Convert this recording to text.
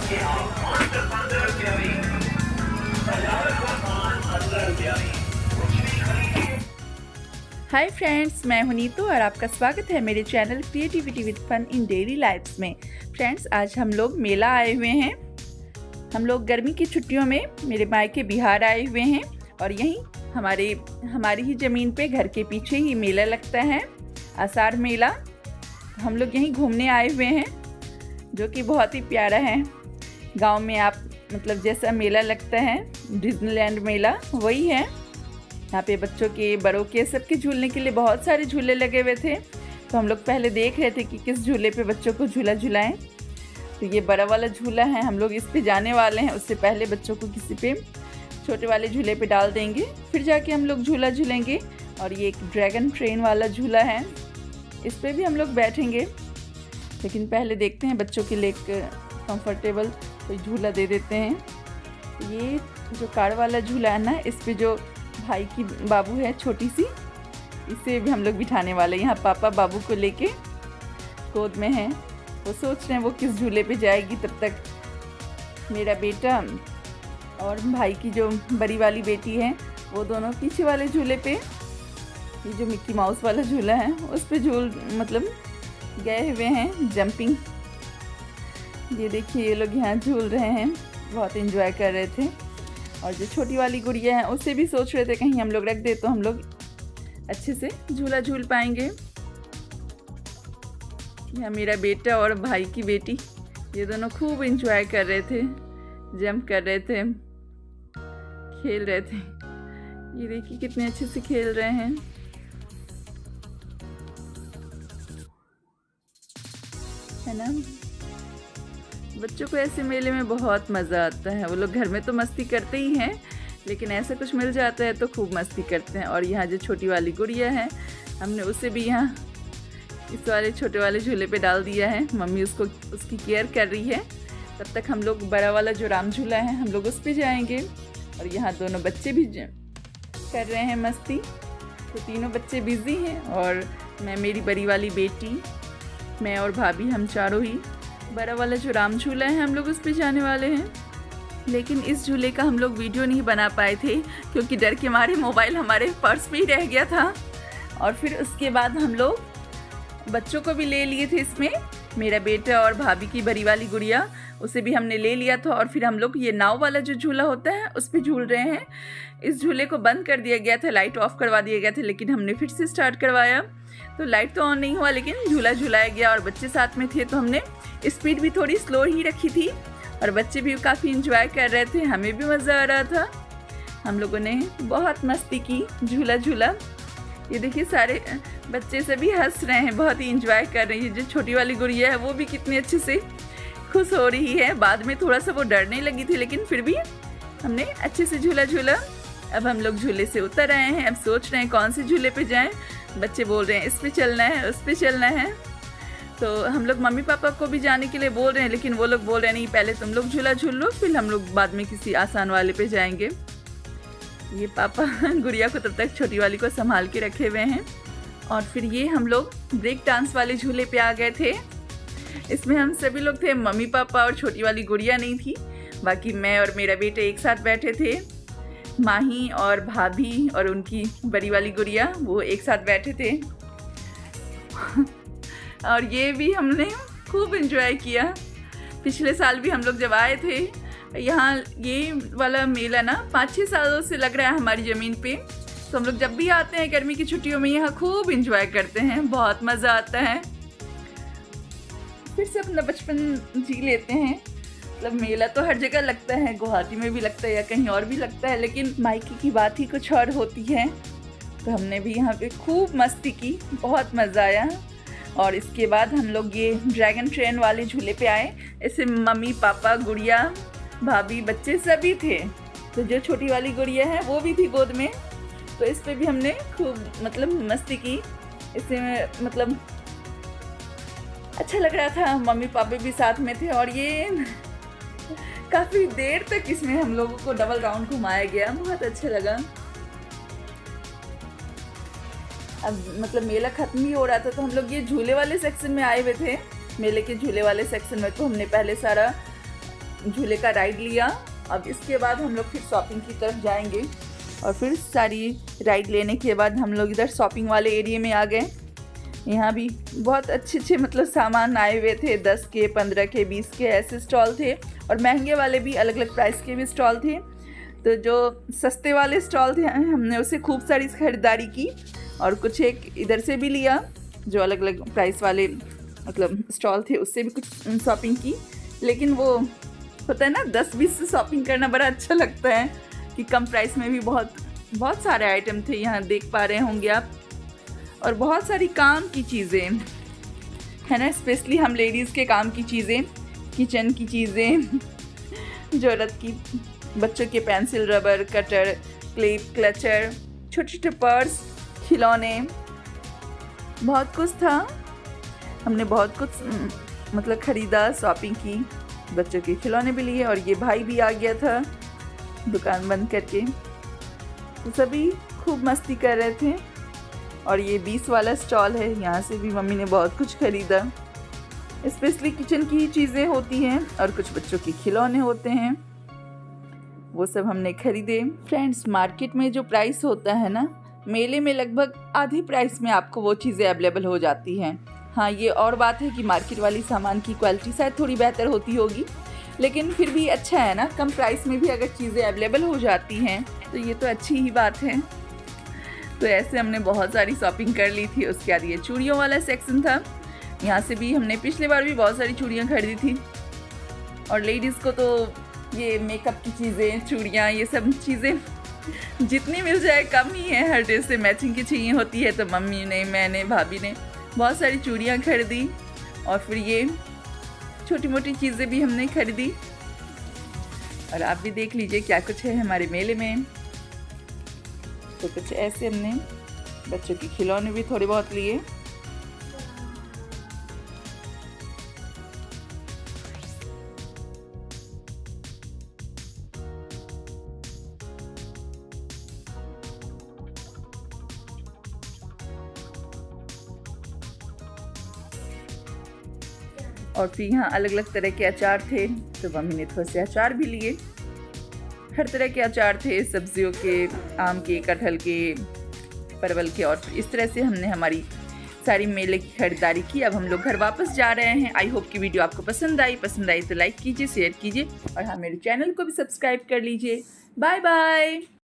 Hi friends, मैं हूं नीतू और आपका स्वागत है मेरे channel creativity with fun in daily lifes में। फ्रेंड्स, आज हम लोग मेला आए हुए हैं। हम लोग गर्मी की छुट्टियों में मेरे मायके बिहार आए हुए हैं और यहीं हमारी ही ज़मीन पे घर के पीछे ही मेला लगता है, आषाढ़ मेला। हम लोग यहीं घूमने आए हुए हैं, जो कि बहुत ही प्यारा है। गांव में आप जैसा मेला लगता है, डिज्नीलैंड मेला, वही है। यहाँ पे बच्चों के, बड़ों के, सबके झूलने के लिए बहुत सारे झूले लगे हुए थे। तो हम लोग पहले देख रहे थे कि किस झूले पे बच्चों को झूला झुलाएं। तो ये बड़ा वाला झूला है, हम लोग इस पे जाने वाले हैं। उससे पहले बच्चों को किसी पे छोटे वाले झूले पे डाल देंगे, फिर जाके हम लोग झूला झूलेंगे। और ये एक ड्रैगन ट्रेन वाला झूला है, इस पर भी हम लोग बैठेंगे। लेकिन पहले देखते हैं बच्चों के लिए कंफर्टेबल कोई झूला दे देते हैं। ये जो कार वाला झूला है ना, इस पर जो भाई की बाबू है छोटी सी, इसे भी हम लोग बिठाने वाले हैं। यहाँ पापा बाबू को लेके गोद में हैं, वो सोच रहे हैं वो किस झूले पे जाएगी। तब तक मेरा बेटा और भाई की जो बड़ी वाली बेटी है, वो दोनों पीछे वाले झूले पे, ये जो मिक्की माउस वाला झूला है, उस पे गए हुए हैं जंपिंग। ये देखिए, ये लोग यहाँ झूल रहे हैं, बहुत एंजॉय कर रहे थे। और जो छोटी वाली गुड़िया है, उसे भी सोच रहे थे कहीं हम लोग रख दे तो हम लोग अच्छे से झूला झूल पाएंगे। यहाँ मेरा बेटा और भाई की बेटी, ये दोनों खूब एंजॉय कर रहे थे, जंप कर रहे थे, खेल रहे थे। ये देखिए कितने अच्छे से खेल रहे हैं। है ना, बच्चों को ऐसे मेले में बहुत मज़ा आता है। वो लोग घर में तो मस्ती करते ही हैं, लेकिन ऐसा कुछ मिल जाता है तो खूब मस्ती करते हैं। और यहाँ जो छोटी वाली गुड़िया है, हमने उसे भी यहाँ इस वाले छोटे वाले झूले पे डाल दिया है। मम्मी उसकी केयर कर रही है। तब तक हम लोग बड़ा वाला जो राम झूला है, हम लोग उस पर जाएंगे। और यहाँ दोनों बच्चे भी कर रहे हैं मस्ती। तो तीनों बच्चे बिज़ी हैं और मैं, मेरी बड़ी वाली बेटी, मैं और भाभी, हम चारों ही बड़ा वाला जो राम झूला है, हम लोग उस पे जाने वाले हैं। लेकिन इस झूले का हम लोग वीडियो नहीं बना पाए थे, क्योंकि डर के मारे मोबाइल हमारे पर्स में ही रह गया था। और फिर उसके बाद हम लोग बच्चों को भी ले लिए थे इसमें। मेरा बेटा और भाभी की बड़ी वाली गुड़िया, उसे भी हमने ले लिया था। और फिर हम लोग ये नाव वाला जो झूला होता है, उस पर झूल रहे हैं। इस झूले को बंद कर दिया गया था, लाइट ऑफ करवा दिया गया था, लेकिन हमने फिर से स्टार्ट करवाया तो लाइट तो ऑन नहीं हुआ, लेकिन झूला झुलाया गया। और बच्चे साथ में थे तो हमने स्पीड भी थोड़ी स्लो ही रखी थी। और बच्चे भी काफ़ी इंजॉय कर रहे थे, हमें भी मज़ा आ रहा था। हम लोगों ने बहुत मस्ती की, झूला झूला। ये देखिए, सारे बच्चे सभी हंस रहे हैं, बहुत ही इंजॉय कर रही है। जो छोटी वाली गुड़िया है, वो भी कितने अच्छे से खुश हो रही है। बाद में थोड़ा सा वो डरने लगी थी, लेकिन फिर भी हमने अच्छे से झूला झूला। अब हम लोग झूले से उतर आए हैं। अब सोच रहे हैं कौन से झूले पे जाएं। बच्चे बोल रहे हैं इस पे चलना है, उस पे चलना है। तो हम लोग मम्मी पापा को भी जाने के लिए बोल रहे हैं, लेकिन वो लोग बोल रहे हैं नहीं, पहले तुम लोग झूला झूल लो, फिर हम लोग बाद में किसी आसान वाले पे जाएंगे। ये पापा गुड़िया को तब तक छोटी वाली को संभाल के रखे हुए हैं। और फिर ये हम लोग ब्रेक डांस वाले झूले पे आ गए थे। इसमें हम सभी लोग थे, मम्मी पापा और छोटी वाली गुड़िया नहीं थी। बाकी मैं और मेरा बेटा एक साथ बैठे थे। माही और भाभी और उनकी बड़ी वाली गुड़िया, वो एक साथ बैठे थे। और ये भी हमने खूब एंजॉय किया। पिछले साल भी हम लोग जब आए थे यहाँ, ये वाला मेला ना 5-6 सालों से लग रहा है हमारी ज़मीन पे। तो हम लोग जब भी आते हैं गर्मी की छुट्टियों में, यहाँ खूब एंजॉय करते हैं, बहुत मज़ा आता है। फिर से अपना बचपन जी लेते हैं। मेला तो हर जगह लगता है, गुवाहाटी में भी लगता है या कहीं और भी लगता है, लेकिन मायके की बात ही कुछ और होती है। तो हमने भी यहाँ पे खूब मस्ती की, बहुत मज़ा आया। और इसके बाद हम लोग ये ड्रैगन ट्रेन वाले झूले पे आए। इससे मम्मी पापा, गुड़िया, भाभी, बच्चे सभी थे। तो जो छोटी वाली गुड़िया है, वो भी थी गोद में। तो इस पे भी हमने खूब मस्ती की। इससे अच्छा लग रहा था। मम्मी पापा भी साथ में थे और ये काफ़ी देर तक इसमें हम लोगों को डबल राउंड घुमाया गया, बहुत अच्छा लगा। अब मेला ख़त्म ही हो रहा था, तो हम लोग ये झूले वाले सेक्शन में आए हुए थे। मेले के झूले वाले सेक्शन में तो हमने पहले सारा झूले का राइड लिया। अब इसके बाद हम लोग फिर शॉपिंग की तरफ जाएंगे और फिर सारी राइड लेने के बाद हम लोग इधर शॉपिंग वाले एरिया में आ गए। यहाँ भी बहुत अच्छे मतलब सामान आए हुए थे, 10 के, 15 के, 20 के ऐसे स्टॉल थे और महंगे वाले भी अलग अलग प्राइस के भी स्टॉल थे। तो जो सस्ते वाले स्टॉल थे हमने उससे खूब सारी खरीदारी की और कुछ एक इधर से भी लिया, जो अलग अलग प्राइस वाले मतलब स्टॉल थे उससे भी कुछ शॉपिंग की। लेकिन वो होता है ना 10-20 से शॉपिंग करना बड़ा अच्छा लगता है कि कम प्राइस में भी बहुत सारे आइटम थे, यहाँ देख पा रहे होंगे आप। और बहुत सारी काम की चीज़ें है ना, स्पेशली हम लेडीज़ के काम की चीज़ें, किचन की चीज़ें, ज़रूरत की, बच्चों के pencil, rubber, cutter, clip, clutcher, छोटे छोटे पर्स, खिलौने, बहुत कुछ था। हमने बहुत कुछ मतलब ख़रीदा, शॉपिंग की, बच्चों के खिलौने भी लिए और ये भाई भी आ गया था दुकान बंद करके। तो सभी खूब मस्ती कर रहे थे और ये 20 वाला स्टॉल है, यहाँ से भी मम्मी ने बहुत कुछ ख़रीदा। स्पेशली किचन की चीज़ें होती हैं और कुछ बच्चों के खिलौने होते हैं, वो सब हमने खरीदे। फ्रेंड्स, मार्केट में जो प्राइस होता है ना, मेले में लगभग आधे प्राइस में आपको वो चीज़ें अवेलेबल हो जाती हैं। हाँ, ये और बात है कि मार्केट वाली सामान की क्वालिटी शायद थोड़ी बेहतर होती होगी, लेकिन फिर भी अच्छा है ना, कम प्राइस में भी अगर चीज़ें अवेलेबल हो जाती हैं तो ये तो अच्छी ही बात है। तो ऐसे हमने बहुत सारी शॉपिंग कर ली थी। उसके बाद ये चूड़ियों वाला सेक्शन था, यहाँ से भी हमने पिछले बार भी बहुत सारी चूड़ियाँ खरीदी थी। और लेडीज़ को तो ये मेकअप की चीज़ें, चूड़ियाँ, ये सब चीज़ें जितनी मिल जाए कम ही है। हर ड्रेस से मैचिंग की चाहिए होती है, तो मम्मी ने, मैंने, भाभी ने बहुत सारी चूड़ियाँ खरीदी और फिर ये छोटी मोटी चीज़ें भी हमने खरीदी। और आप भी देख लीजिए क्या कुछ है हमारे मेले में। तो कुछ ऐसे हमने बच्चों के खिलौने भी थोड़े बहुत लिए। और फिर यहाँ अलग अलग तरह के अचार थे, तो मम्मी ने थोड़े से अचार भी लिए। हर तरह के अचार थे, सब्जियों के, आम के, कटहल के, परवल के। और इस तरह से हमने हमारी सारी मेले की खरीदारी की। अब हम लोग घर वापस जा रहे हैं। आई होप कि वीडियो आपको पसंद आई तो लाइक कीजिए, शेयर कीजिए और हाँ, मेरे चैनल को भी सब्सक्राइब कर लीजिए। Bye bye.